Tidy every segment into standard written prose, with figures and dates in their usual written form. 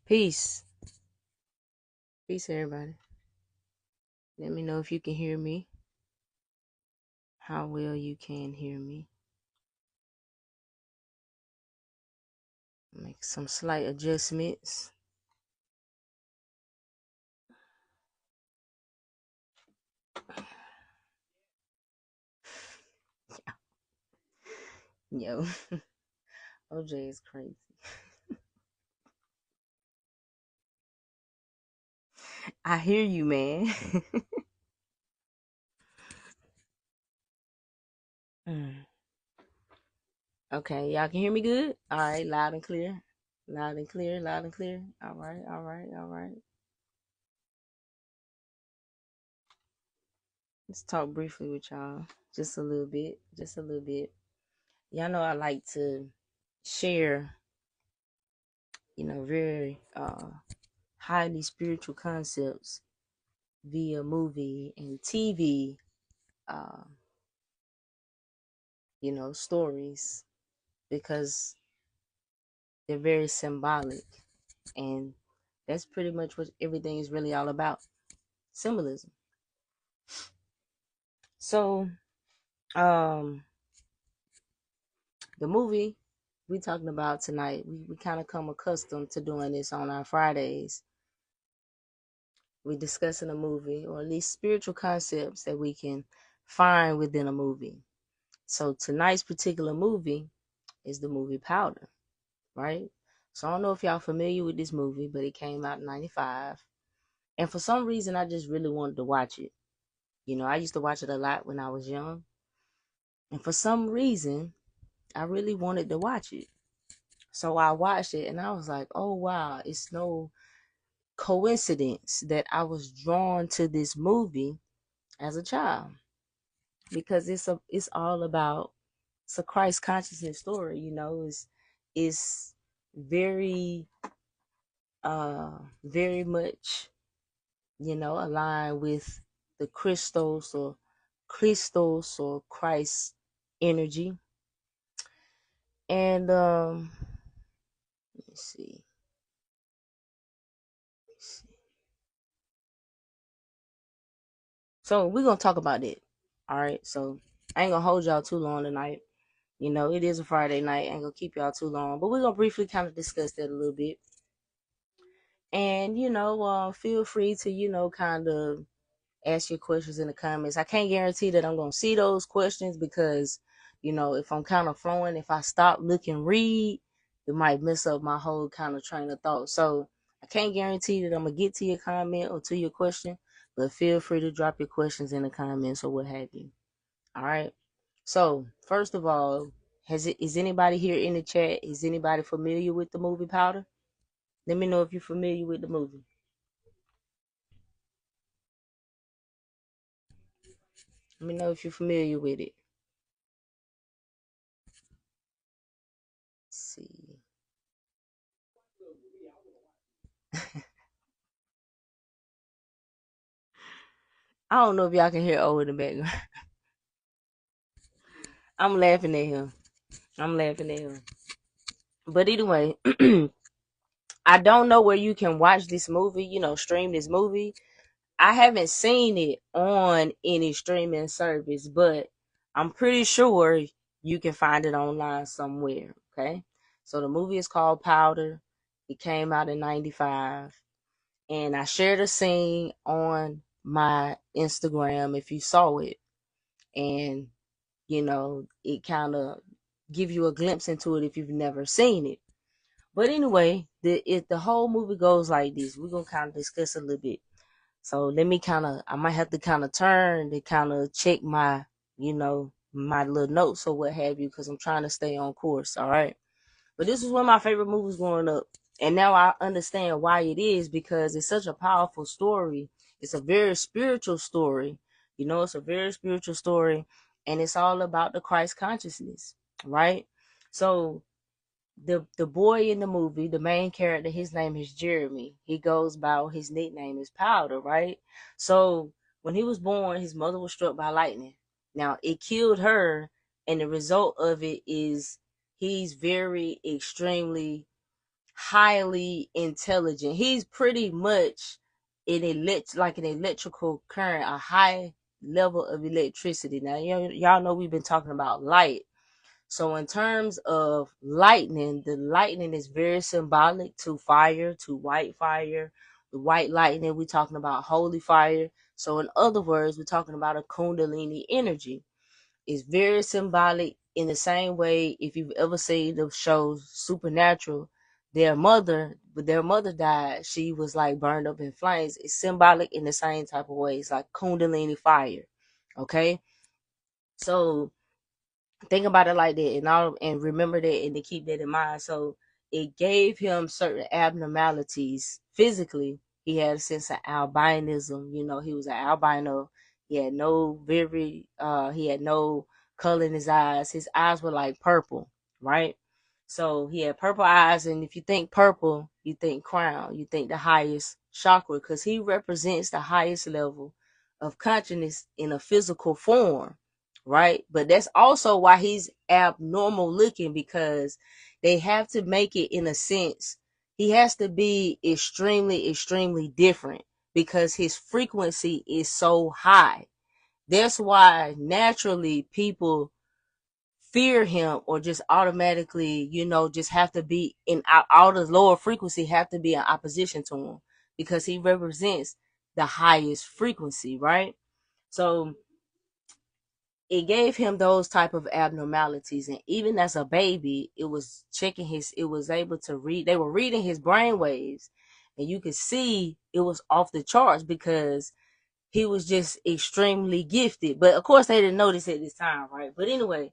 Peace. Peace, everybody. Let me know if you can hear me. How well you can hear me. Make some slight adjustments. Yo, OJ is crazy. I hear you, man. Okay, y'all can hear me good? All right, loud and clear. Loud and clear, loud and clear. All right, all right, all right. Let's talk briefly with y'all. Just a little bit. Just a little bit. Y'all know I like to share, very highly spiritual concepts via movie and TV, uh, stories, because they're very symbolic. And that's pretty much what everything is really all about, symbolism. So, the movie we talking about tonight, we kind of come accustomed to doing this on our Fridays. We discussing a movie, or at least spiritual concepts that we can find within a movie. So tonight's particular movie is the movie Powder, right? So I don't know if y'all familiar with this movie, but it came out in 95. And for some reason, I just really wanted to watch it. I used to watch it a lot when I was young. And for some reason, I really wanted to watch it. So I watched it and I was like, oh, wow, it's no coincidence that I was drawn to this movie as a child, because it's all about, it's a Christ consciousness story. It's very very much aligned with the Christos or Christ energy. And let me see. So we're gonna talk about it. All right. So I ain't gonna hold y'all too long tonight. It is a Friday night. I ain't gonna keep y'all too long, but we're gonna briefly kind of discuss that a little bit. And feel free to kind of ask your questions in the comments. I can't guarantee that I'm gonna see those questions, because if I'm kind of flowing, if I stop, look, and read, it might mess up my whole kind of train of thought. So I can't guarantee that I'm gonna get to your comment or to your question, but feel free to drop your questions in the comments or what have you. All right. So first of all, is anybody here in the chat? Is anybody familiar with the movie Powder? Let me know if you're familiar with the movie. Let me know if you're familiar with it. Let's see. I don't know if y'all can hear O in the background. I'm laughing at him. But anyway, I don't know where you can watch this movie, stream this movie. I haven't seen it on any streaming service, but I'm pretty sure you can find it online somewhere. Okay. So the movie is called Powder. It came out in 95. And I shared a scene on my Instagram if you saw it. And, it kind of give you a glimpse into it if you've never seen it. But anyway, the whole movie goes like this. We're going to kind of discuss a little bit. So let me I might have to kind of turn to kind of check my, my little notes or what have you, because I'm trying to stay on course. All right. But this was one of my favorite movies growing up. And now I understand why it is, because it's such a powerful story. It's a very spiritual story. It's a very spiritual story. And it's all about the Christ consciousness, right? So the boy in the movie, the main character, his name is Jeremy. He goes by, his nickname is Powder, right? So when he was born, his mother was struck by lightning. Now it killed her, and the result of it is he's very extremely highly intelligent. He's pretty much like an electrical current, a high level of electricity. Now, y'all know we've been talking about light. So in terms of lightning, the lightning is very symbolic to fire, to white fire. The white lightning, we're talking about holy fire. So in other words, we're talking about a kundalini energy. It's very symbolic in the same way if you've ever seen the show Supernatural, their mother died. She was like burned up in flames. It's symbolic in the same type of way. It's like kundalini fire. Okay? So think about it like that, and remember that, and to keep that in mind. So it gave him certain abnormalities physically. He had a sense of albinism. He was an albino. He had no color in his eyes. His eyes were like purple, right? So he had purple eyes, and if you think purple, you think crown, you think the highest chakra, because he represents the highest level of consciousness in a physical form, right? But that's also why he's abnormal looking, because they have to make it, in a sense, he has to be extremely, extremely different because his frequency is so high. That's why naturally people fear him, or just automatically, just have to be in all the lower frequency, have to be in opposition to him, because he represents the highest frequency, right? So it gave him those type of abnormalities, and even as a baby, it was able to read. They were reading his brain waves, and you could see it was off the charts because he was just extremely gifted. But of course they didn't notice at this time, right? But anyway,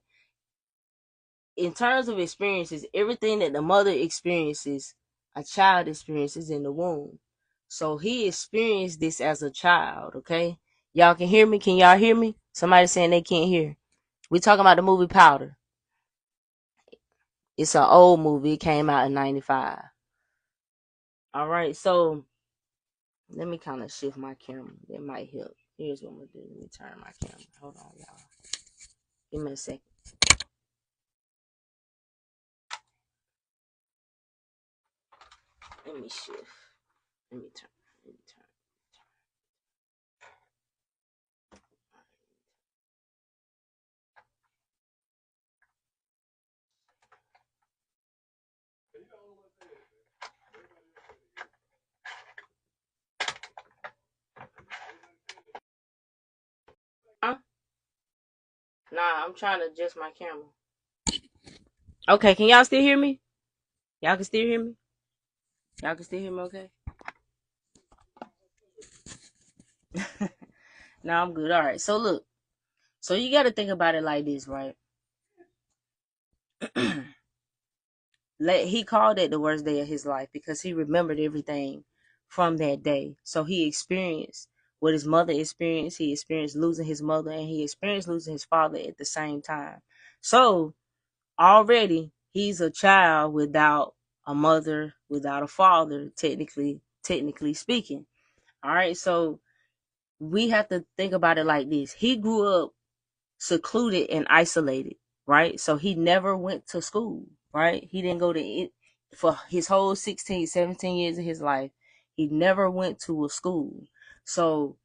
in terms of experiences, everything that the mother experiences, a child experiences in the womb. So he experienced this as a child. Okay, y'all can hear me? Can y'all hear me? Somebody saying they can't hear. We talking about the movie Powder. It's an old movie. It came out in '95. All right, so let me kind of shift my camera. That might help. Here's what I'm gonna do. Let me turn my camera. Hold on, y'all. Give me a second. Let me shift. Let me turn. Let me turn. Huh? Nah, I'm trying to adjust my camera. Okay, can y'all still hear me? Y'all can still hear me? Y'all can still hear me okay? No, I'm good. All right. So look. So you got to think about it like this, right? He called it the worst day of his life because he remembered everything from that day. So he experienced what his mother experienced. He experienced losing his mother, and he experienced losing his father at the same time. So already he's a child without a mother, without a father, technically speaking. All right. So we have to think about it like this. He grew up secluded and isolated, right? So he never went to school, right? He didn't go to it for his whole 16, 17 years of his life. He never went to a school. So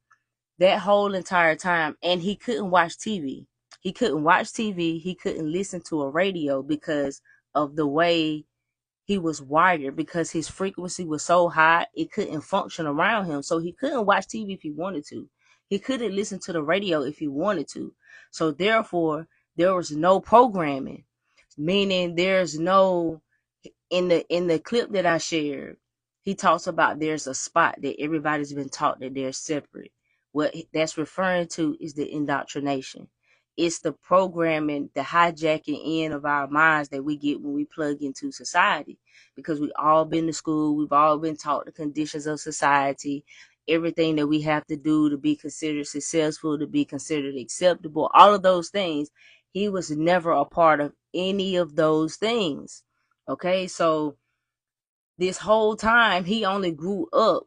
that whole entire time, and he couldn't watch TV. He couldn't watch TV. He couldn't listen to a radio because of the way he was wired, because his frequency was so high, it couldn't function around him. So he couldn't watch TV if he wanted to. He couldn't listen to the radio if he wanted to. So therefore, there was no programming, meaning there's no, in the clip that I shared, he talks about there's a spot that everybody's been taught that they're separate. What that's referring to is the indoctrination. It's the programming, the hijacking in of our minds that we get when we plug into society. Because we all been to school, we've all been taught the conditions of society, everything that we have to do to be considered successful, to be considered acceptable, all of those things. He was never a part of any of those things. Okay, so this whole time he only grew up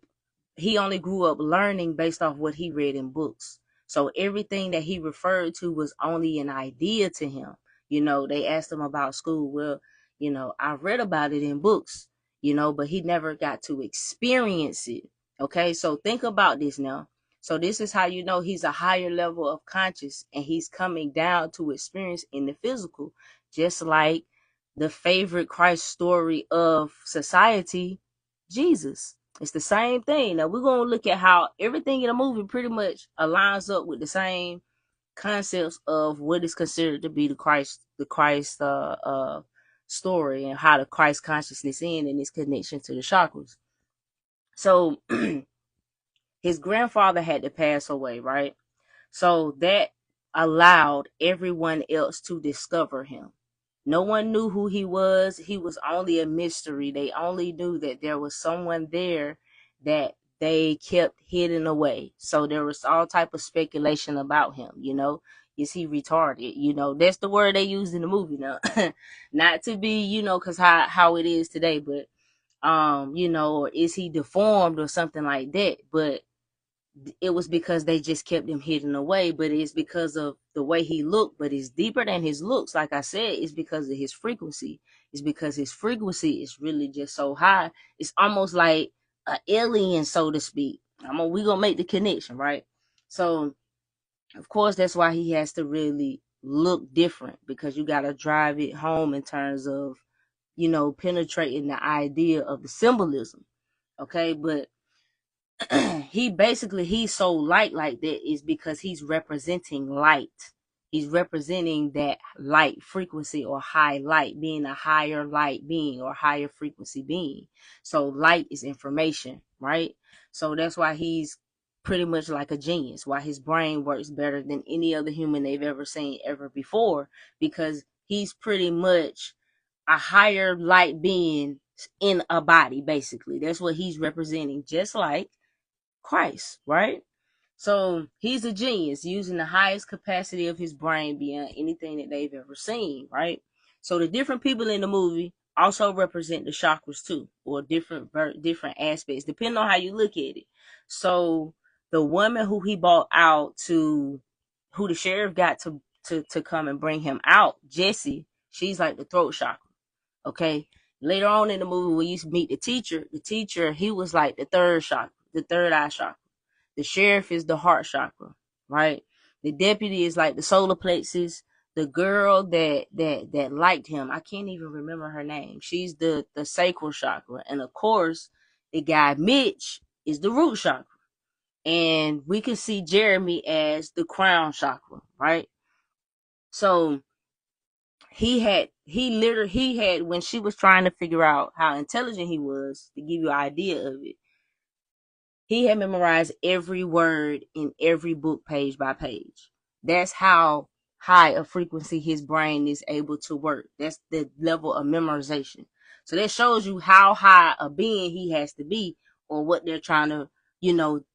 learning based off what he read in books. So everything that he referred to was only an idea to him. They asked him about school. Well, I read about it in books. but he never got to experience it. Okay, so think about this now. So this is how you know he's a higher level of conscious, and he's coming down to experience in the physical, just like the favorite Christ story of society, Jesus. It's the same thing. Now we're gonna look at how everything in the movie pretty much aligns up with the same concepts of what is considered to be the Christ story, and how the Christ consciousness and its connection to the chakras. So his grandfather had to pass away, right? So that allowed everyone else to discover him. No one knew who he was. He was only a mystery. They only knew that there was someone there that they kept hidden away. So there was all type of speculation about him, Is he retarded? That's the word they used in the movie now. Not to be, because how it is today, but or is he deformed or something like that? But it was because they just kept him hidden away. But it's because of the way he looked. But it's deeper than his looks. Like I said, it's because of his frequency. It's because his frequency is really just so high. It's almost like an alien, so to speak. We gonna make the connection, right? So of course that's why he has to really look different, because you got to drive it home in terms of penetrating the idea of the symbolism. Okay, but he's so light like that is because he's representing light. He's representing that light frequency, or high light, being a higher light being or higher frequency being. So light is information, right? So that's why he's pretty much like a genius, why his brain works better than any other human they've ever seen ever before, because he's pretty much a higher light being in a body. Basically, that's what he's representing, just like Christ, right? So he's a genius, using the highest capacity of his brain beyond anything that they've ever seen, right? So the different people in the movie also represent the chakras too, or different aspects, depending on how you look at it. So the woman who he brought out who the sheriff got to come and bring him out, Jessie, she's like the throat chakra. Okay. Later on in the movie, when you meet the teacher, he was like the third chakra, the third eye chakra. The sheriff is the heart chakra, right? The deputy is like the solar plexus. The girl that liked him, I can't even remember her name. She's the sacral chakra. And of course, the guy Mitch is the root chakra. And we can see Jeremy as the crown chakra, right? So he had when she was trying to figure out how intelligent he was, to give you an idea of it, he had memorized every word in every book, page by page. That's how high a frequency his brain is able to work. That's the level of memorization. So that shows you how high a being he has to be, or what they're trying to,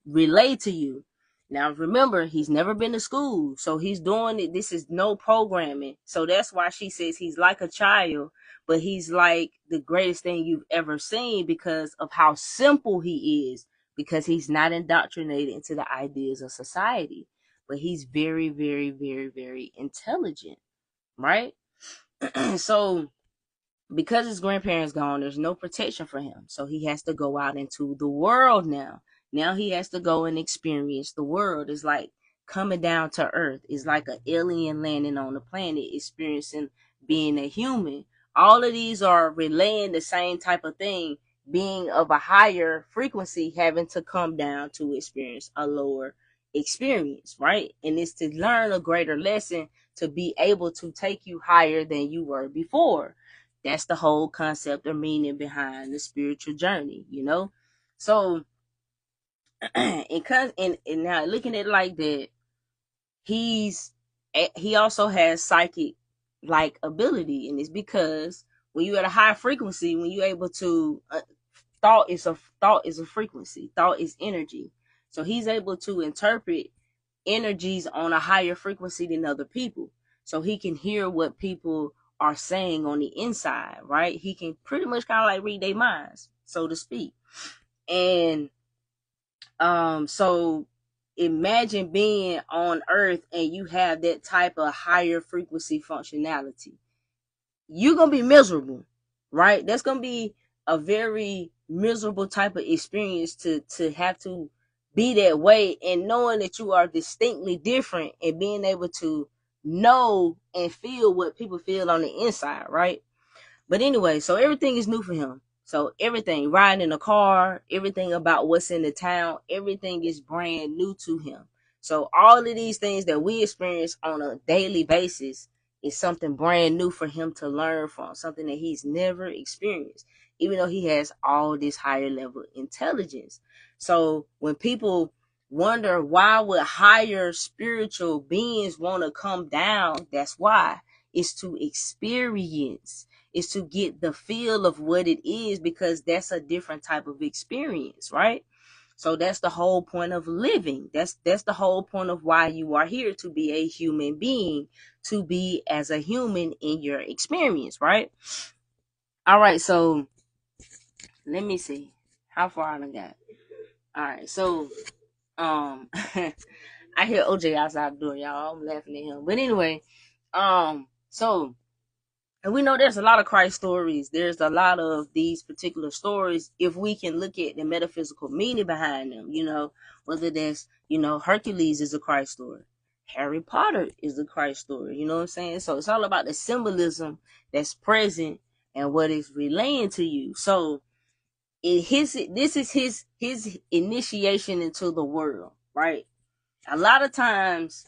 relay to you. Now remember, he's never been to school, so he's doing it. This is no programming. So that's why she says he's like a child, but he's like the greatest thing you've ever seen, because of how simple he is, because he's not indoctrinated into the ideas of society, but he's very, very, very, very intelligent, right? So because his grandparents gone, there's no protection for him. So he has to go out into the world now. Now he has to go and experience the world. It's like coming down to earth. It's like an alien landing on the planet, experiencing being a human. All of these are relaying the same type of thing, being of a higher frequency, having to come down to experience a lower experience, right? And it's to learn a greater lesson, to be able to take you higher than you were before. That's the whole concept or meaning behind the spiritual journey. So, and now looking at it like that, he also has psychic like ability, and it's because when you're at a high frequency, when you're able to thought is a frequency, thought is energy. So he's able to interpret energies on a higher frequency than other people. So he can hear what people are saying on the inside, right? He can pretty much kind of like read their minds, so to speak. And so imagine being on earth and you have that type of higher frequency functionality. You're gonna be miserable, right? That's gonna be a very miserable type of experience to have to be that way, and knowing that you are distinctly different and being able to know and feel what people feel on the inside, right? But anyway, so everything is new for him. So everything, riding in a car, everything about what's in the town, everything is brand new to him. So all of these things that we experience on a daily basis is something brand new for him to learn from, something that he's never experienced, even though he has all this higher level intelligence. So when people wonder why would higher spiritual beings want to come down, that's why. It's to experience, is to get the feel of what it is, because that's a different type of experience, right? So that's the whole point of living. That's the whole point of why you are here, to be a human being, to be as a human in your experience, right? All right, so let me see how far I got. All right, so I hear OJ outside the door, y'all. I'm laughing at him, but anyway, so. And we know there's a lot of Christ stories. There's a lot of these particular stories, if we can look at the metaphysical meaning behind them, whether that's, Hercules is a Christ story. Harry Potter is a Christ story. You know what I'm saying? So it's all about the symbolism that's present and what is relaying to you. So this is his initiation into the world, right? A lot of times,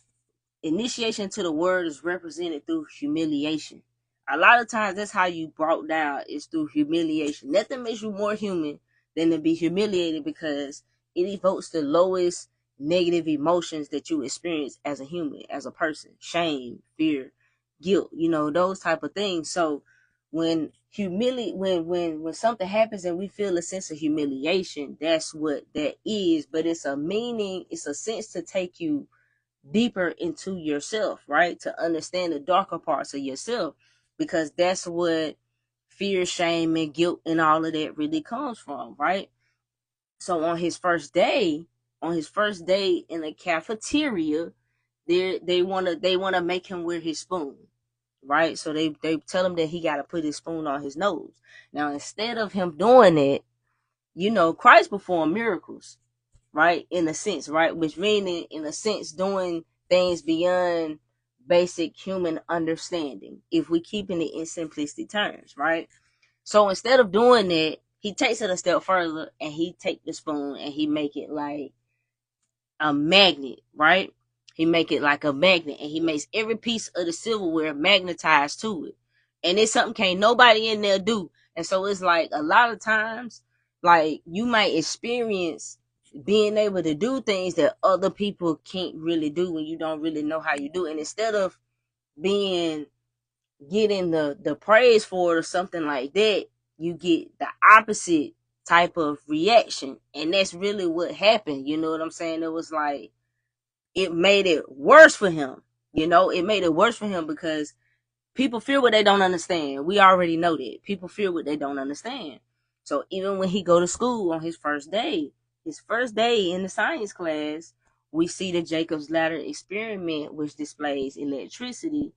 initiation to the word is represented through humiliation. A lot of times that's how you brought down, is through humiliation. Nothing makes you more human than to be humiliated, because it evokes the lowest negative emotions that you experience as a human, as a person. Shame, fear, guilt, those type of things. So when when something happens and we feel a sense of humiliation, that's what that is. But it's a meaning, it's a sense to take you deeper into yourself, right? To understand the darker parts of yourself, because that's what fear, shame, and guilt and all of that really comes from, right? So on his first day in the cafeteria, they wanna make him wear his spoon, right? So they tell him that he got to put his spoon on his nose. Now instead of him doing it, Christ performed miracles, right? In a sense, right? Which meaning, in a sense, doing things beyond basic human understanding, if we keeping it in simplistic terms, right? So instead of doing that, he takes it a step further, and he take the spoon and he make it like a magnet, right? He make it like a magnet, and he makes every piece of the silverware magnetized to it. And it's something can't nobody in there do. And so it's like, a lot of times, like, you might experience being able to do things that other people can't really do when you don't really know how you do it. And instead of being getting the praise for it or something like that, you get the opposite type of reaction. And that's really what happened. You know what I'm saying? It was like, it made it worse for him. It made it worse for him, because people fear what they don't understand. We already know that. People fear what they don't understand. So even when he go to school on his first day in the science class, we see the Jacob's ladder experiment, which displays electricity.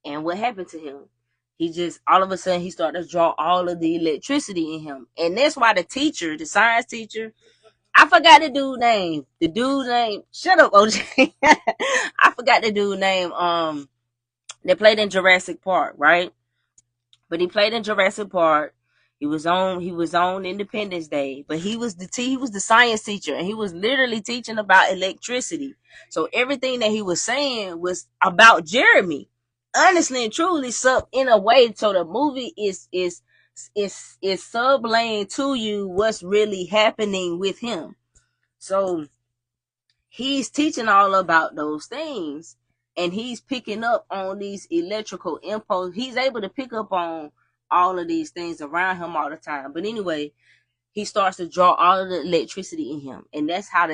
And what happened to him? He just, all of a sudden, he started to draw all of the electricity in him. And that's why the science teacher, I forgot the dude name. Shut up, OJ. I forgot the dude name. They played in Jurassic Park, right? But he played in Jurassic Park. He was on Independence Day, but he was the science teacher, and he was literally teaching about electricity. So everything that he was saying was about Jeremy, honestly and truly, in a way. So the movie is sublaying to you what's really happening with him. So he's teaching all about those things, and he's picking up on these electrical impulses. He's able to pick up on all of these things around him all the time. But anyway, he starts to draw all of the electricity in him. And that's how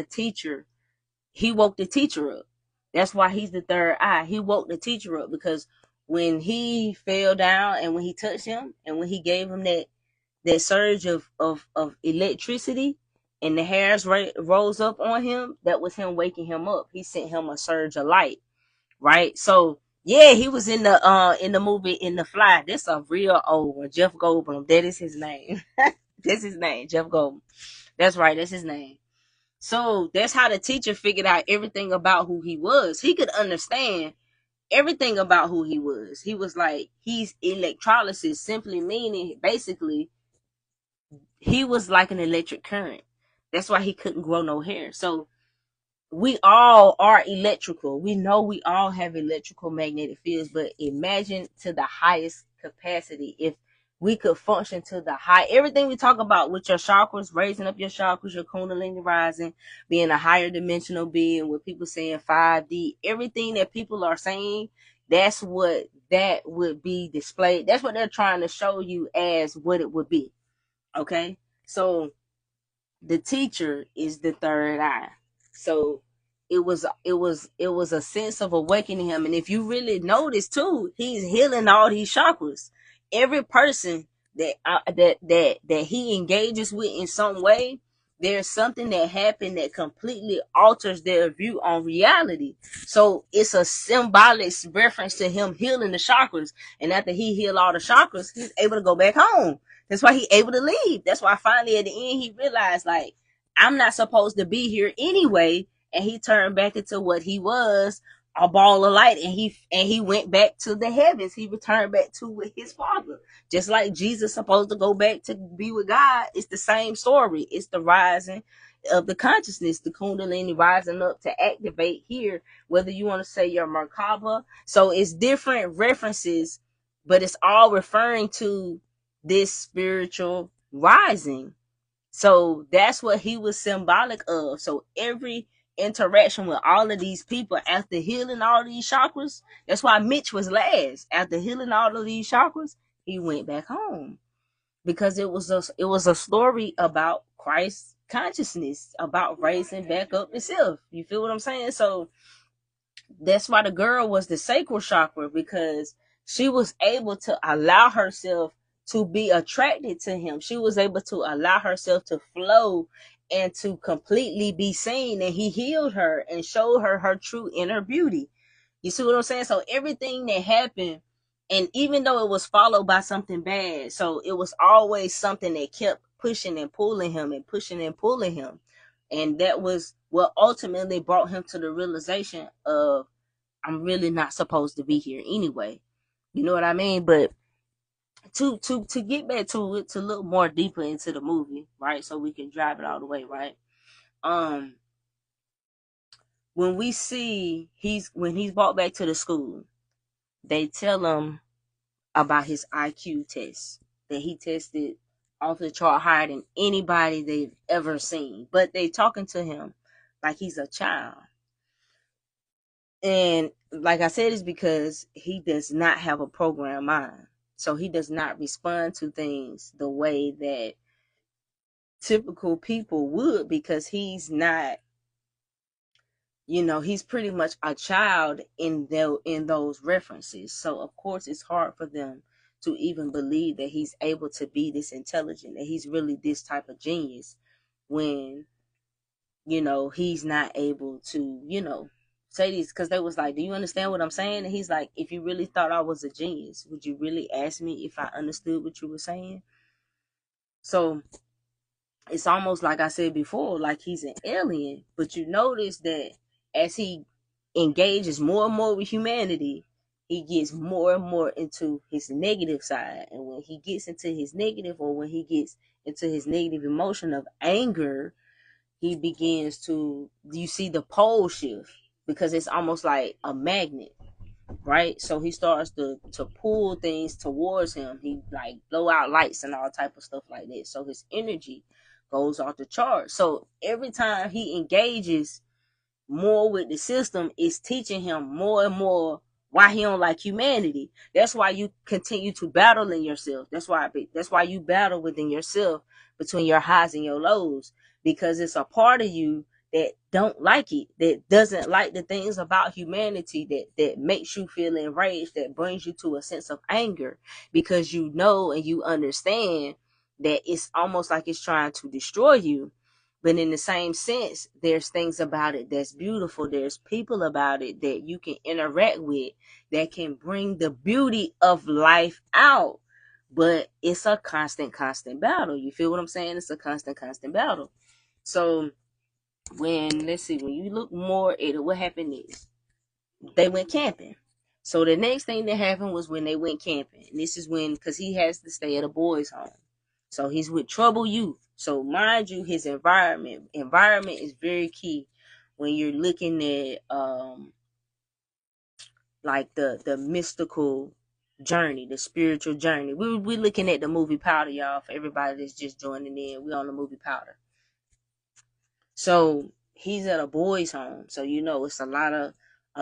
he woke the teacher up. That's why he's the third eye. He woke the teacher up, because when he fell down and when he touched him and when he gave him that surge of electricity, and the hairs rose up on him, that was him waking him up. He sent him a surge of light, right? So yeah, he was in the movie In the Fly. This a real old one. Jeff Goldblum, that is his name. That's his name, Jeff Goldblum. That's right, that's his name. So that's how the teacher figured out everything about who he was. He could understand everything about who he was. He was like, he's electrolysis, simply meaning basically he was like an electric current. That's why he couldn't grow no hair. So we all are electrical. We know we all have electrical magnetic fields, but imagine to the highest capacity. If we could function to the high, everything we talk about with your chakras, raising up your chakras, your kundalini rising, being a higher dimensional being, with people saying 5D, everything that people are saying, that's what that would be displayed. That's what they're trying to show you as what it would be. Okay. So the teacher is the third eye. So it was a sense of awakening him. And if you really notice too, he's healing all these chakras. Every person that he engages with in some way, there's something that happened that completely alters their view on reality. So it's a symbolic reference to him healing the chakras. And after he healed all the chakras, he's able to go back home. That's why he able to leave. That's why finally at the end he realized, like, I'm not supposed to be here anyway. And he turned back into what he was, a ball of light, and he went back to the heavens. He returned back to with his father. Just like Jesus supposed to go back to be with God. It's the same story. It's the rising of the consciousness, the kundalini rising up to activate here, whether you want to say your Merkaba. So it's different references, but it's all referring to this spiritual rising. So that's what he was symbolic of. So every interaction with all of these people after healing all these chakras, that's why Mitch was last. After healing all of these chakras, he went back home, because it was a story about Christ consciousness, about raising back up itself. You feel what I'm saying? So that's why the girl was the sacral chakra, because she was able to allow herself to be attracted to him. She was able to allow herself to flow and to completely be seen. And he healed her and showed her her true inner beauty. You see what I'm saying? So everything that happened, and even though it was followed by something bad, so it was always something that kept pushing and pulling him and pushing and pulling him. And that was what ultimately brought him to the realization of, I'm really not supposed to be here anyway. You know what I mean? But to get back to it, to look more deeper into the movie, right? So we can drive it all the way, right? When we see when he's brought back to the school, they tell him about his IQ test, that he tested off the chart higher than anybody they've ever seen. But they talking to him like he's a child. And like I said, it's because he does not have a programmed mind. So he does not respond to things the way that typical people would, because he's not, he's pretty much a child in those references. So of course it's hard for them to even believe that he's able to be this intelligent, that he's really this type of genius, when he's not able to say these. Because they was like, do you understand what I'm saying? And he's like, if you really thought I was a genius, would you really ask me if I understood what you were saying? So it's almost like I said before, like he's an alien. But you notice that as he engages more and more with humanity, he gets more and more into his negative side. And when he gets into his negative, or when he gets into his negative emotion of anger, he begins to, you see the pole shift, because it's almost like a magnet, right? So he starts to pull things towards him. He like blow out lights and all type of stuff like that. So his energy goes off the chart. So every time he engages more with the system, it's teaching him more and more why he don't like humanity. That's why you continue to battle in yourself. That's why you battle within yourself, between your highs and your lows, because it's a part of you that don't like it, that doesn't like the things about humanity, that makes you feel enraged, that brings you to a sense of anger, because you know and you understand that it's almost like it's trying to destroy you. But in the same sense, there's things about it that's beautiful. There's people about it that you can interact with, that can bring the beauty of life out. but it's a constant battle. You feel what I'm saying? It's a constant battle. So let's see, when you look more at it, what happened is they went camping. So the next thing that happened was when they went camping. And this is when, because he has to stay at a boys' home. So he's with troubled youth. So mind you, his environment is very key when you're looking at like the mystical journey, the spiritual journey. We're looking at the movie Powder, y'all. For everybody that's just joining in, we're on the movie Powder. So he's at a boys' home. So it's a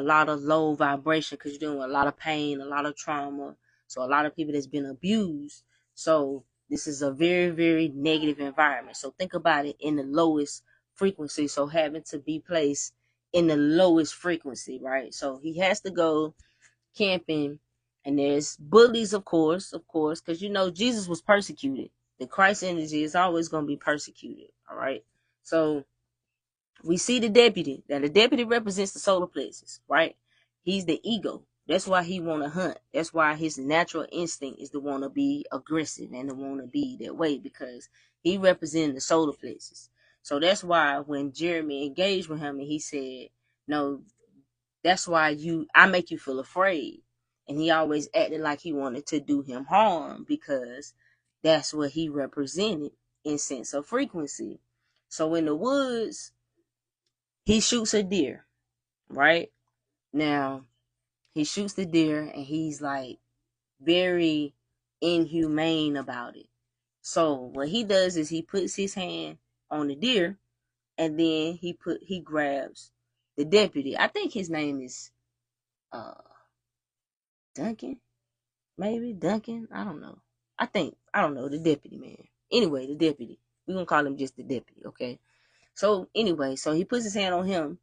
lot of low vibration because you're doing a lot of pain, a lot of trauma. So a lot of people that's been abused. So this is a very, very negative environment. So think about it in the lowest frequency. So having to be placed in the lowest frequency, right? So he has to go camping, and there's bullies, of course, because Jesus was persecuted. The Christ energy is always going to be persecuted. All right. So we see the deputy. Now the deputy represents the solar plexus, right? He's the ego. That's why he want to hunt. That's why his natural instinct is to want to be aggressive and to want to be that way, because he represents the solar plexus. So that's why when Jeremy engaged with him and he said, no, that's why I make you feel afraid. And he always acted like he wanted to do him harm, because that's what he represented in sense of frequency. So in the woods, he shoots a deer, right? Now, he shoots the deer and he's like very inhumane about it. So what he does is he puts his hand on the deer, and then he grabs the deputy. I think his name is Duncan, maybe Duncan. I don't know. I don't know, the deputy, man. Anyway, the deputy. We're gonna call him just the deputy, okay? So anyway, so he puts his hand on him,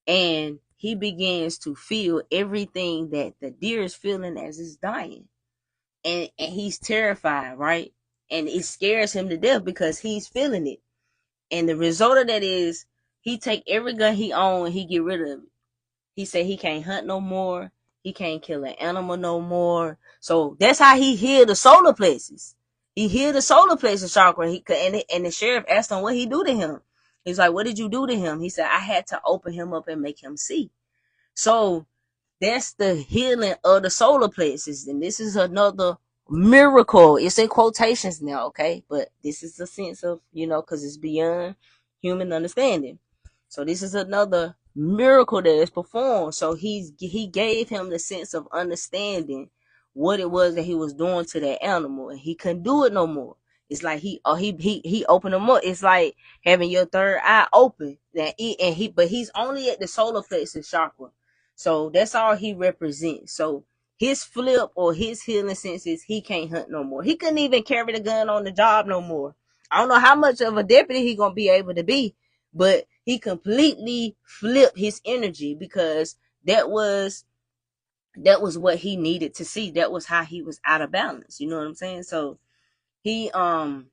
and he begins to feel everything that the deer is feeling as it's dying. And he's terrified, right? And it scares him to death because he's feeling it. And the result of that is he take every gun he own and he get rid of it. He said he can't hunt no more. He can't kill an animal no more. So that's how he healed the solar plexus. He healed the solar plexus chakra. And the sheriff asked him what he do to him. He's like, what did you do to him? He said, I had to open him up and make him see. So that's the healing of the solar plexus. And this is another miracle. It's in quotations now, okay? But this is a sense of, because it's beyond human understanding. So this is another miracle that is performed. So he gave him the sense of understanding what it was that he was doing to that animal, and he couldn't do it no more. It's like he opened him up. It's like having your third eye open. But he's only at the solar plexus chakra. So that's all he represents. So his flip or his healing sense is he can't hunt no more. He couldn't even carry the gun on the job no more. I don't know how much of a deputy he gonna be able to be, but he completely flipped his energy, because that was what he needed to see. That was how he was out of balance. You know what I'm saying? So he and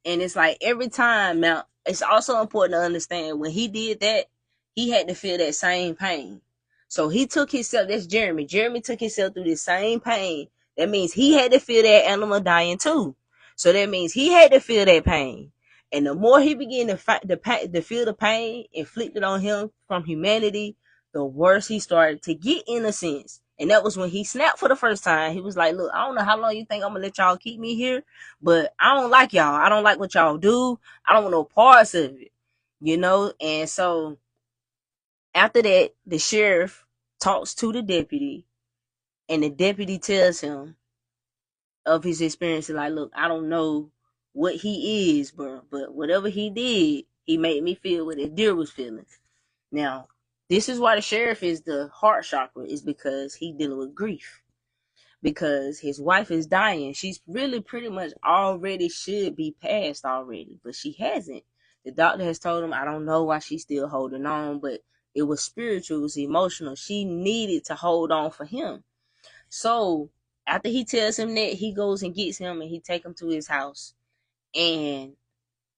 it's like every time. Now it's also important to understand, when he did that, he had to feel that same pain. So he took himself, that's Jeremy. Jeremy took himself through the same pain. That means he had to feel that animal dying too. So that means he had to feel that pain. And the more he began to feel the pain inflicted on him from humanity, the worse he started to get, in a sense. And that was when he snapped for the first time. He was like, look, I don't know how long you think I'm going to let y'all keep me here, but I don't like y'all. I don't like what y'all do. I don't want no parts of it, And so after that, the sheriff talks to the deputy, and the deputy tells him of his experience. Like, look, I don't know what he is, bro, but whatever he did, he made me feel what the deer was feeling. Now, this is why the sheriff is the heart chakra, is because he dealing with grief. Because his wife is dying. She's really pretty much already should be passed already, but she hasn't. The doctor has told him, I don't know why she's still holding on, but it was spiritual, it was emotional. She needed to hold on for him. So after he tells him that, he goes and gets him and he take him to his house, and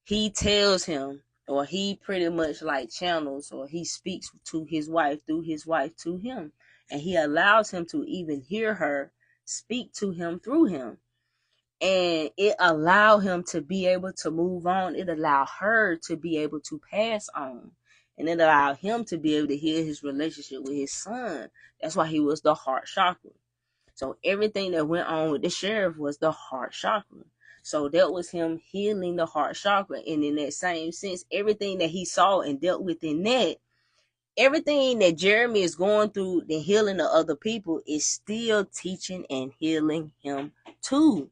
he tells him, or he pretty much like channels, or he speaks to his wife, through his wife to him, and he allows him to even hear her speak to him through him. And it allowed him to be able to move on. It allowed her to be able to pass on. And it allowed him to be able to heal his relationship with his son. That's why he was the heart chakra. So everything that went on with the sheriff was the heart chakra. So that was him healing the heart chakra. And in that same sense, everything that he saw and dealt with in that, everything that Jeremy is going through, the healing of other people, is still teaching and healing him too.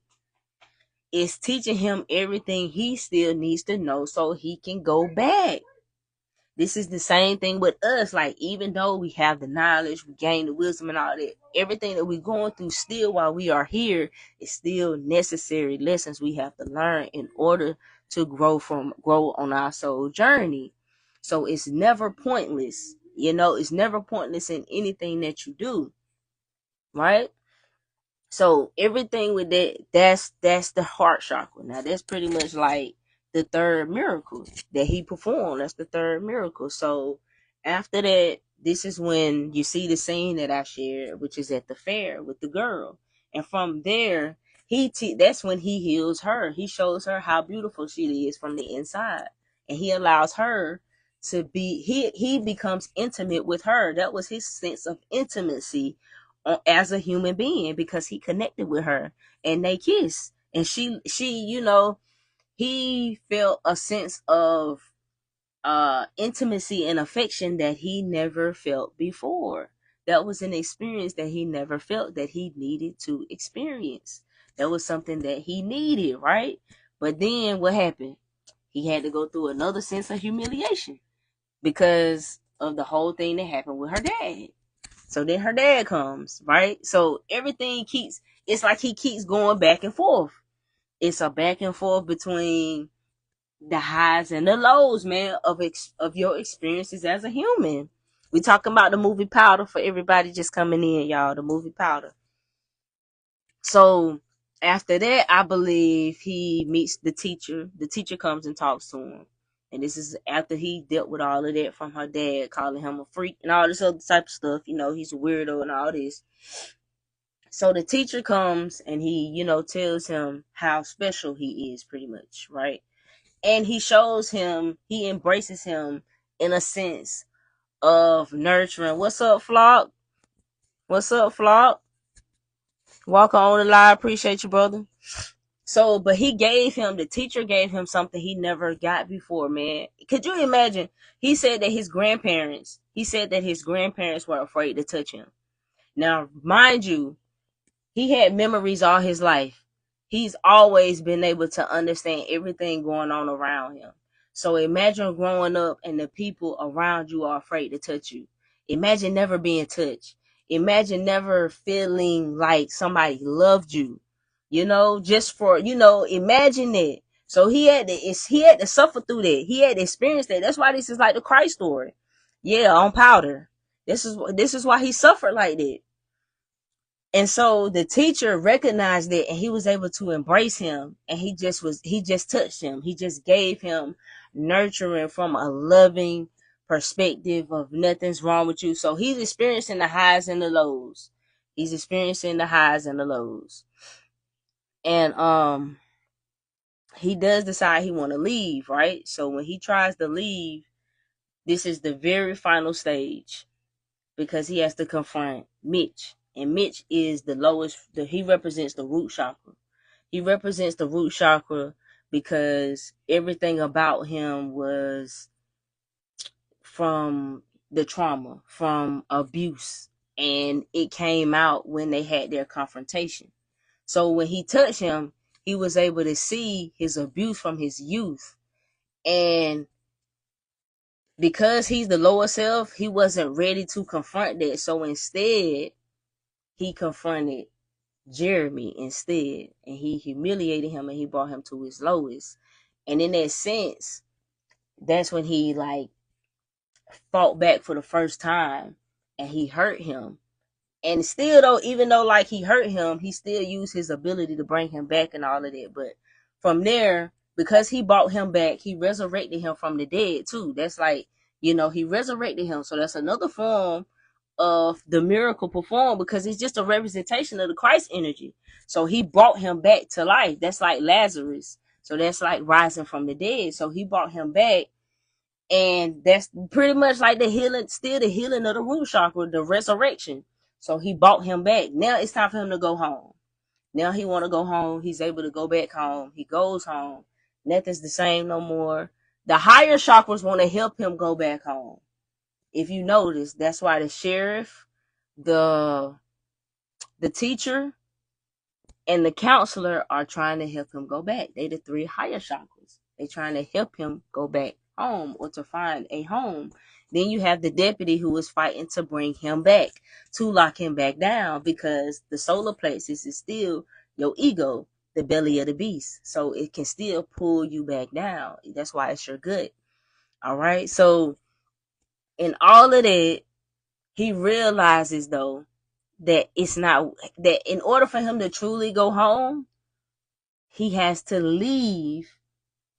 It's teaching him everything he still needs to know so he can go back. This is the same thing with us. Like, even though we have the knowledge, we gain the wisdom and all that, everything that we're going through still while we are here is still necessary lessons we have to learn in order to grow on our soul journey. So it's never pointless. It's never pointless in anything that you do. Right? So everything with that's the heart chakra. Now that's pretty much like the third miracle that he performed. That's the third miracle. So after that, this is when you see the scene that I shared, which is at the fair with the girl. And from there, that's when he heals her. He shows her how beautiful she is from the inside. And he allows her to be, he becomes intimate with her. That was his sense of intimacy as a human being, because he connected with her and they kissed, and she he felt a sense of intimacy and affection that he never felt before. That was an experience that he never felt, that he needed to experience. That was something that he needed, right? But then what happened? He had to go through another sense of humiliation because of the whole thing that happened with her dad. So then her dad comes, right? So everything it's like he keeps going back and forth. It's a back and forth between the highs and the lows, man, of your experiences as a human. We talking about the movie Powder for everybody just coming in, y'all. The movie Powder. So after that, I believe he meets the teacher. The teacher comes and talks to him. And this is after he dealt with all of that from her dad, calling him a freak and all this other type of stuff. He's a weirdo and all this. So the teacher comes and he, tells him how special he is, pretty much, right? And he embraces him in a sense of nurturing. What's up, Flock? What's up, Flock? Walk on the line. Appreciate you, brother. So, but the teacher gave him something he never got before, man. Could you imagine? He said that his grandparents were afraid to touch him. Now, mind you, he had memories all his life. He's always been able to understand everything going on around him. So imagine growing up and the people around you are afraid to touch you. Imagine never being touched. Imagine never feeling like somebody loved you. Just for, imagine that. So he had to suffer through that. He had to experience that. That's why this is like the Christ story. Yeah, on Powder. This is why he suffered like that. And so the teacher recognized it and he was able to embrace him, and he just touched him. He just gave him nurturing from a loving perspective of nothing's wrong with you. So he's experiencing the highs and the lows. And he does decide he want to leave, right? So when he tries to leave, this is the very final stage, because he has to confront Mitch. And Mitch is the lowest, he represents the root chakra. He represents the root chakra because everything about him was from the trauma, from abuse. And it came out when they had their confrontation. So when he touched him, he was able to see his abuse from his youth. And because he's the lower self, he wasn't ready to confront that. So instead, he confronted Jeremy instead, and he humiliated him and he brought him to his lowest. And in that sense, that's when he fought back for the first time, and he hurt him. And still though, even though he hurt him, he still used his ability to bring him back and all of that. But from there, because he brought him back, he resurrected him from the dead too. That's he resurrected him. So that's another form of the miracle performed, because it's just a representation of the Christ energy. So he brought him back to life. That's like Lazarus. So that's like rising from the dead. So he brought him back. And that's pretty much like the healing, still the healing of the root chakra, the resurrection. So he brought him back. Now it's time for him to go home. Now he want to go home. He's able to go back home. He goes home. Nothing's the same no more. The higher chakras want to help him go back home. If you notice, that's why the sheriff, the teacher, and the counselor are trying to help him go back. They the three higher chakras. They trying to help him go back home, or to find a home. Then you have the deputy who is fighting to bring him back, to lock him back down, because the solar plexus is still your ego, the belly of the beast. So it can still pull you back down. That's why it's your gut. All right. So in all of that, he realizes though that it's not, that in order for him to truly go home, he has to leave.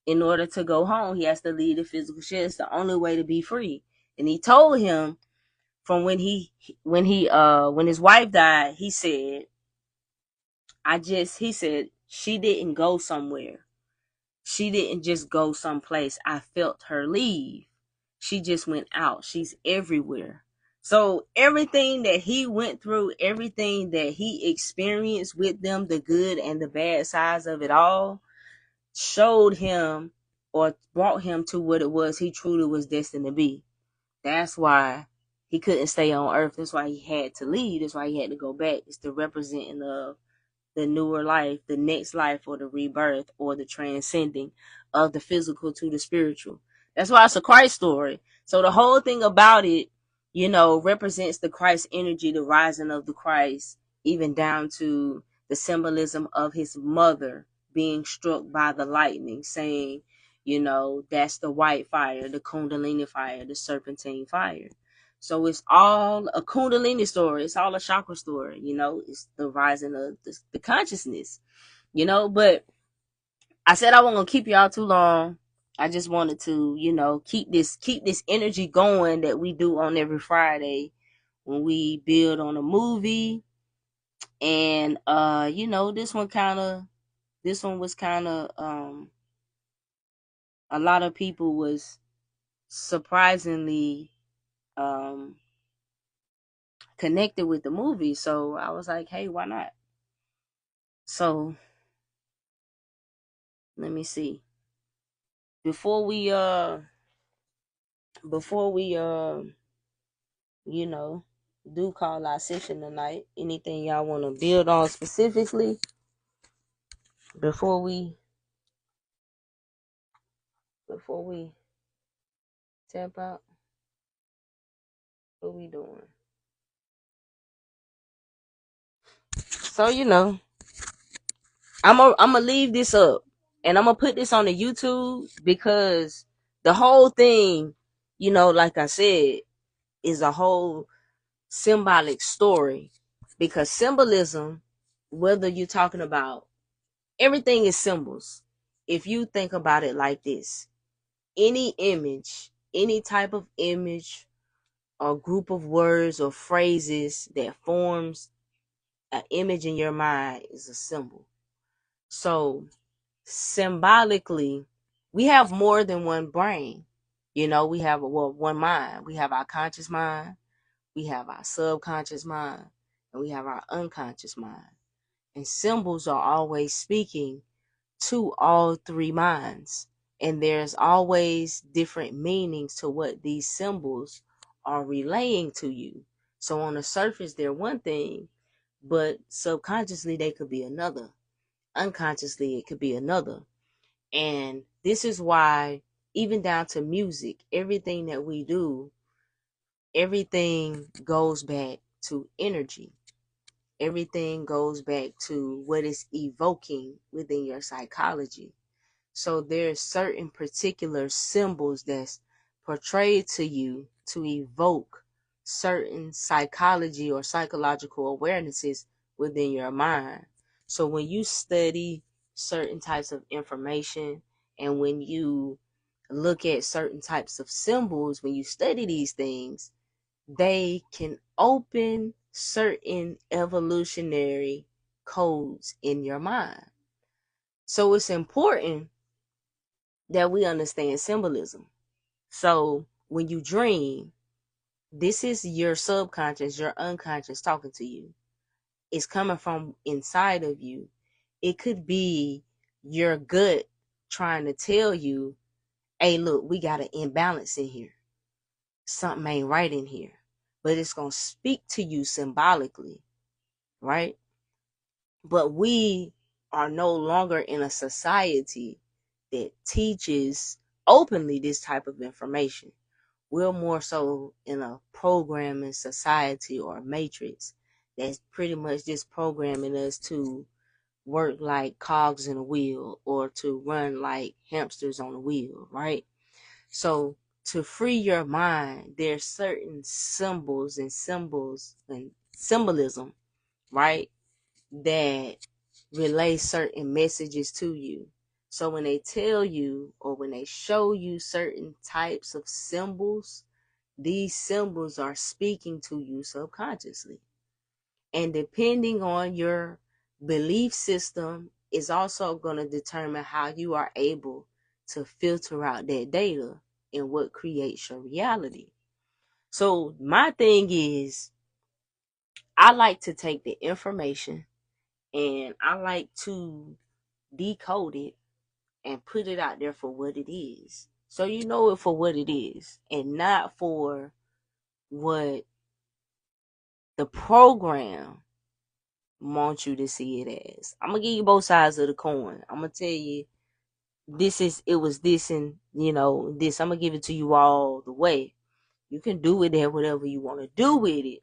In order to go home, he has to leave the physical shell. It's the only way to be free. And he told him from when his wife died, he said, he said, she didn't go somewhere. She didn't just go someplace. I felt her leave. She just went out. She's everywhere. So everything that he went through, everything that he experienced with them, the good and the bad sides of it all, showed him or brought him to what it was he truly was destined to be. That's why he couldn't stay on earth. That's why he had to leave. That's why he had to go back. It's the representing of the newer life, the next life, or the rebirth, or the transcending of the physical to the spiritual. That's why it's a Christ story. So the whole thing about it, represents the Christ energy, the rising of the Christ, even down to the symbolism of his mother being struck by the lightning, saying, that's the white fire, the Kundalini fire, the serpentine fire. So it's all a Kundalini story. It's all a chakra story. It's the rising of the consciousness. But I said I wasn't gonna keep y'all too long. I just wanted to, keep this energy going that we do on every Friday when we build on a movie. And this one was kind of a lot of people was surprisingly connected with the movie. So I was like, hey, why not? So let me see. Before we do call our session tonight, anything y'all want to build on specifically before we tap out? What we doing? So I'm gonna leave this up, and I'm gonna put this on the YouTube, because the whole thing, like I said, is a whole symbolic story. Because symbolism, whether you're talking about, everything is symbols. If you think about it like this, any image, any type of image or group of words or phrases that forms an image in your mind is a symbol. So symbolically, we have more than one brain. We have one mind. We have our conscious mind, we have our subconscious mind, and we have our unconscious mind. And symbols are always speaking to all three minds. And there's always different meanings to what these symbols are relaying to you. So on the surface, they're one thing, but subconsciously, they could be another. Unconsciously, it could be another. And this is why, even down to music, everything that we do, everything goes back to energy. Everything goes back to what is evoking within your psychology. So there's certain particular symbols that's portrayed to you to evoke certain psychology or psychological awarenesses within your mind. So when you study certain types of information, and when you look at certain types of symbols, when you study these things, they can open certain evolutionary codes in your mind. So it's important that we understand symbolism. So when you dream, this is your subconscious, your unconscious talking to you. It's coming from inside of you. It could be your gut trying to tell you, hey, look, we got an imbalance in here. Something ain't right in here. But it's going to speak to you symbolically, right? But we are no longer in a society that teaches openly this type of information. We're more so in a programming society or matrix that's pretty much just programming us to work like cogs in a wheel or to run like hamsters on a wheel, right? So to free your mind, there's certain symbols and symbolism, right, that relay certain messages to you. So when they tell you or when they show you certain types of symbols, these symbols are speaking to you subconsciously. And depending on your belief system is also going to determine how you are able to filter out that data and what creates your reality. So my thing is, I like to take the information and I like to decode it and put it out there for what it is. So you know it for what it is and not for what the program wants you to see it as. I'm gonna give you both sides of the coin. I'm gonna tell you it was this and this. I'm gonna give it to you all the way. You can do with it whatever you want to do with it.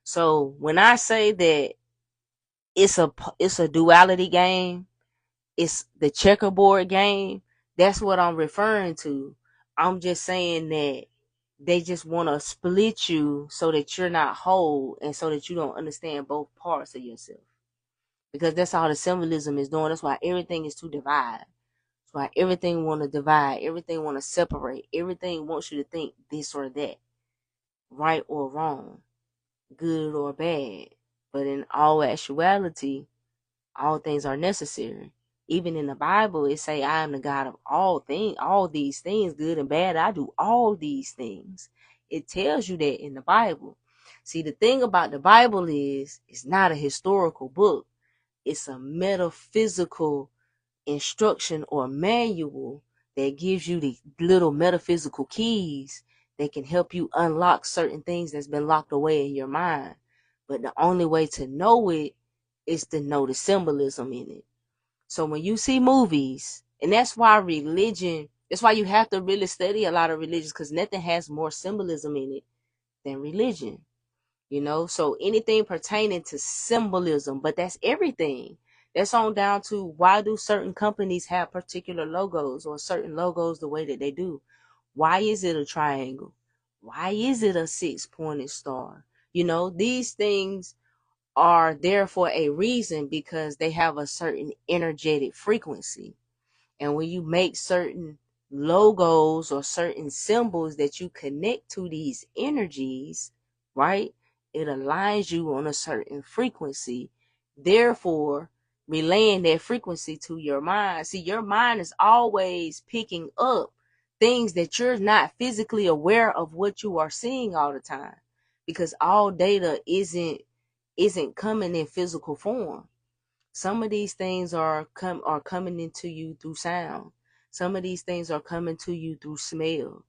So when I say that it's a duality game, it's the checkerboard game, that's what I'm referring to. I'm just saying that they just want to split you so that you're not whole and so that you don't understand both parts of yourself. Because that's all the symbolism is doing. That's why everything is to divide. That's why everything want to divide. Everything want to separate. Everything wants you to think this or that, right or wrong, good or bad. But in all actuality, all things are necessary. Even in the Bible, it say, I am the God of all things, all these things, good and bad. I do all these things. It tells you that in the Bible. See, the thing about the Bible is, it's not a historical book. It's a metaphysical instruction or manual that gives you the little metaphysical keys that can help you unlock certain things that's been locked away in your mind. But the only way to know it is to know the symbolism in it. So when you see movies, and that's why you have to really study a lot of religions, because nothing has more symbolism in it than religion. So anything pertaining to symbolism, but that's everything. That's on down to why do certain companies have particular logos or certain logos the way that they do? Why is it a triangle? Why is it a 6-pointed star? These things are there for a reason because they have a certain energetic frequency. And when you make certain logos or certain symbols that you connect to these energies, right? It aligns you on a certain frequency. Therefore, relaying that frequency to your mind. See, your mind is always picking up things that you're not physically aware of what you are seeing all the time. Because all data isn't coming in physical form. Some of these things are coming into you through sound. Some of these things are coming to you through smell.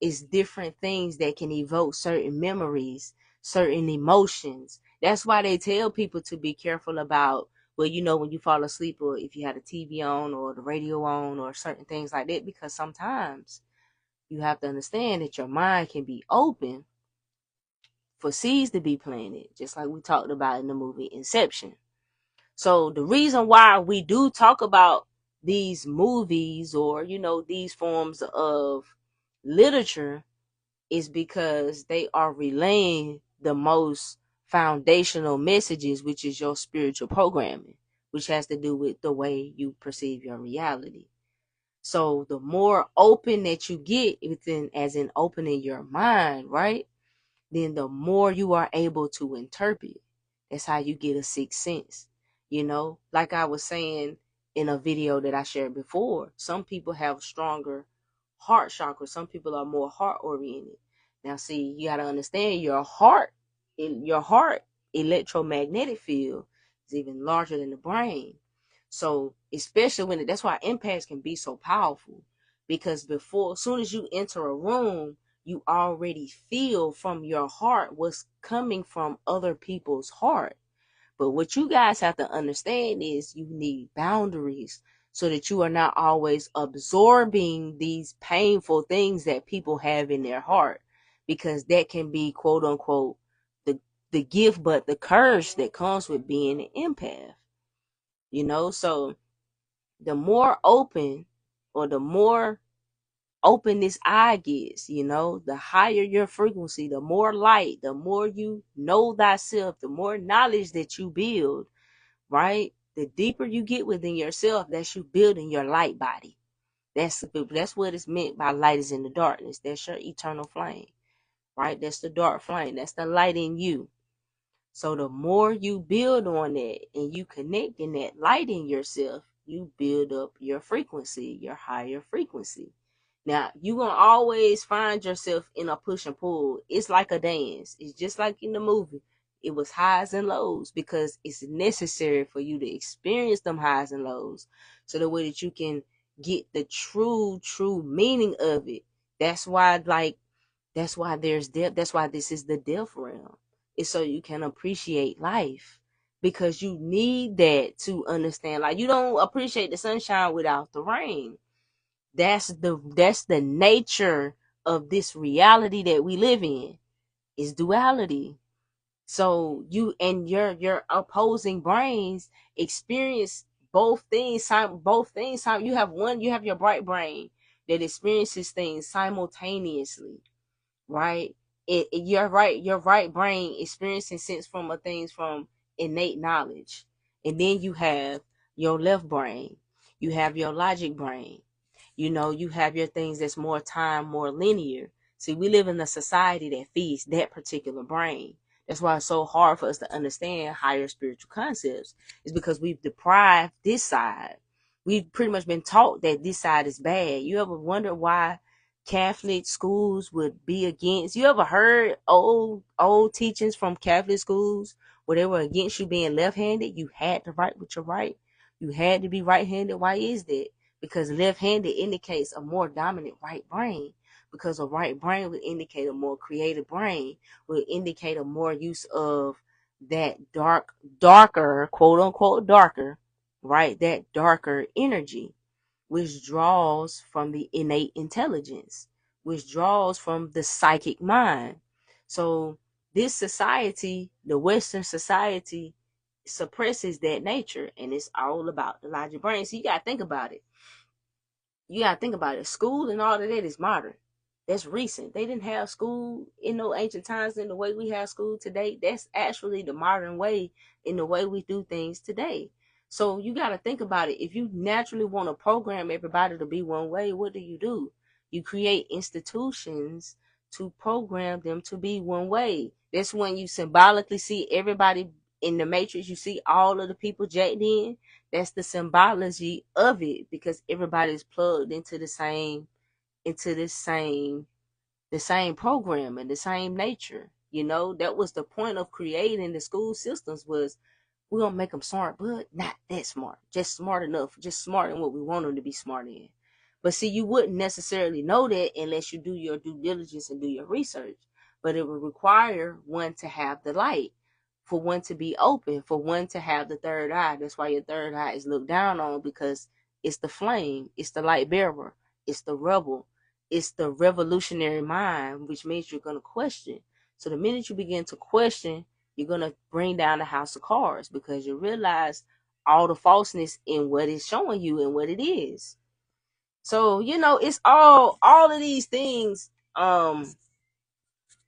It's different things that can evoke certain memories, certain emotions. That's why they tell people to be careful about, when you fall asleep, or if you had a TV on or the radio on or certain things like that, because sometimes you have to understand that your mind can be open for seeds to be planted, just like we talked about in the movie Inception. So the reason why we do talk about these movies or, these forms of literature is because they are relaying the most foundational messages, which is your spiritual programming, which has to do with the way you perceive your reality. So the more open that you get, as in opening your mind, right? then the more you are able to interpret. That's how you get a sixth sense. Like I was saying in a video that I shared before, some people have stronger heart chakra. Some people are more heart oriented. Now, see, you got to understand your heart electromagnetic field is even larger than the brain. So, especially that's why empaths can be so powerful, because as soon as you enter a room, you already feel from your heart what's coming from other people's heart. But what you guys have to understand is you need boundaries so that you are not always absorbing these painful things that people have in their heart, because that can be, quote unquote, the gift, but the curse that comes with being an empath. So the more open, or the more open this eye gets, the higher your frequency, the more light, the more you know thyself, the more knowledge that you build, right? The deeper you get within yourself, that's you building your light body. That's what is meant by light is in the darkness. That's your eternal flame, right? That's the dark flame. That's the light in you. So the more you build on that and you connect in that light in yourself, you build up your frequency, your higher frequency. Now, you're going to always find yourself in a push and pull. It's like a dance. It's just like in the movie. It was highs and lows, because it's necessary for you to experience them highs and lows, so the way that you can get the true meaning of it. That's why there's death. That's why this is the death realm. It's so you can appreciate life, because you need that to understand. Like, you don't appreciate the sunshine without the rain. That's the nature of this reality that we live in, is duality. So you and your opposing brains experience both things. You have your bright brain that experiences things simultaneously, right? Your right brain experiencing sense from things from innate knowledge, and then you have your left brain. You have your logic brain. You have your things that's more time, more linear. See, we live in a society that feeds that particular brain. That's why it's so hard for us to understand higher spiritual concepts. It's because we've deprived this side. We've pretty much been taught that this side is bad. You ever wonder why Catholic schools would be against? You ever heard old teachings from Catholic schools where they were against you being left-handed? You had to write with your right. You had to be right-handed. Why is that? Because left-handed indicates a more dominant right brain, because a right brain would indicate a more creative brain, would indicate a more use of that darker, quote unquote darker, right? That darker energy, which draws from the innate intelligence, which draws from the psychic mind. So this society, the Western society, suppresses that nature, and it's all about the logic brain. So you gotta think about it. School and all of that is modern. That's recent. They didn't have school in no ancient times in the way we have school today. That's actually the modern way in the way we do things today. So you got to think about it. If you naturally want to program everybody to be one way, what do? You create institutions to program them to be one way. That's when you symbolically see everybody in the matrix. You see all of the people jacked in. That's the symbology of it, because everybody's plugged into the same program and the same nature. That was the point of creating the school systems, was we're gonna make them smart, but not that smart, just smart enough, just smart in what we want them to be smart in. But see, you wouldn't necessarily know that unless you do your due diligence and do your research. But it would require one to have the light, for one to be open, for one to have the third eye. That's why your third eye is looked down on, because it's the flame, it's the light bearer, it's the rebel, it's the revolutionary mind, which means you're going to question. So the minute you begin to question, you're going to bring down the house of cards, because you realize all the falseness in what it's showing you and what it is. So, it's all of these things. That's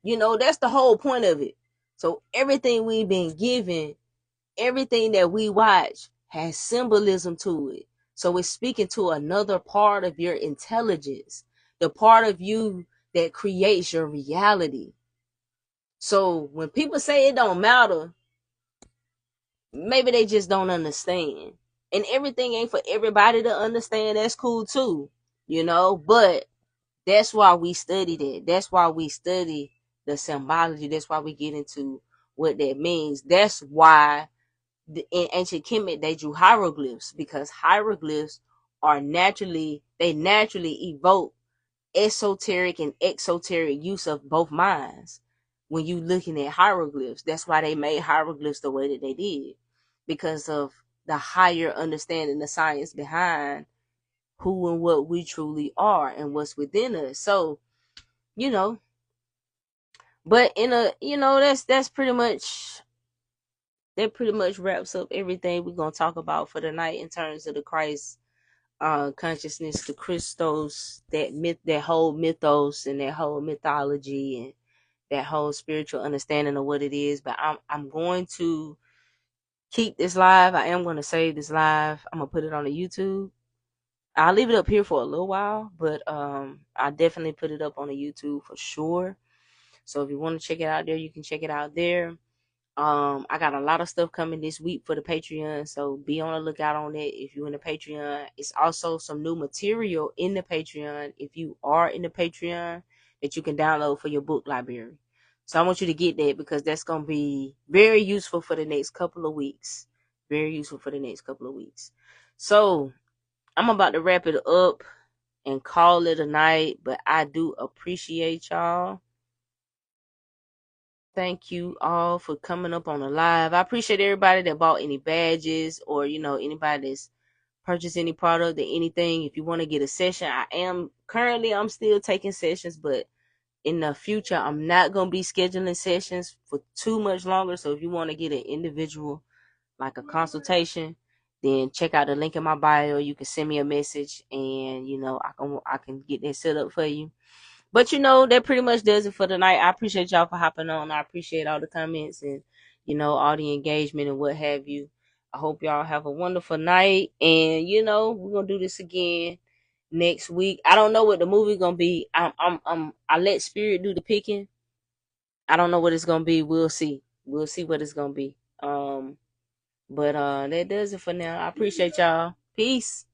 the whole point of it. So everything we've been given, everything that we watch has symbolism to it. So it's speaking to another part of your intelligence, the part of you that creates your reality. So when people say it don't matter, maybe they just don't understand. And everything ain't for everybody to understand. That's cool too, but that's why we study that. That's why we study the symbology. That's why we get into what that means. That's why in ancient Kemet they drew hieroglyphs, because hieroglyphs they naturally evoke esoteric and exoteric use of both minds. When you looking at hieroglyphs, that's why they made hieroglyphs the way that they did, because of the higher understanding, the science behind who and what we truly are and what's within us. So, you know, but in a, that's pretty much, that pretty much wraps up everything we're gonna talk about for the night in terms of the Christ consciousness, the Christos, that myth, that whole mythos, and that whole mythology, and that whole spiritual understanding of what it is. But I'm going to keep this live. I am going to save this live. I'm gonna put it on the YouTube. I'll leave it up here for a little while, but I definitely put it up on the YouTube for sure. So if you want to check it out there, you can check it out there. I got a lot of stuff coming this week for the Patreon, so be on the lookout on that if you're in the Patreon. It's also some new material in the Patreon, if you are in the Patreon, that you can download for your book library. So I want you to get that, because that's going to be very useful for the next couple of weeks. Very useful for the next couple of weeks. So I'm about to wrap it up and call it a night, but I do appreciate y'all. Thank you all for coming up on the live. I appreciate everybody that bought any badges, or anybody that's purchased any product or anything. If you want to get a session, I'm still taking sessions, but in the future I'm not going to be scheduling sessions for too much longer. So if you want to get an individual, like a consultation, then check out the link in my bio. You can send me a message, and I can get that set up for you. But that pretty much does it for tonight. I appreciate y'all for hopping on. I appreciate all the comments and all the engagement and what have you. I hope y'all have a wonderful night, and we're gonna do this again next week. I don't know what the movie gonna be. I let spirit do the picking. I don't know what it's gonna be. We'll see. We'll see what it's gonna be. But that does it for now. I appreciate y'all. Peace.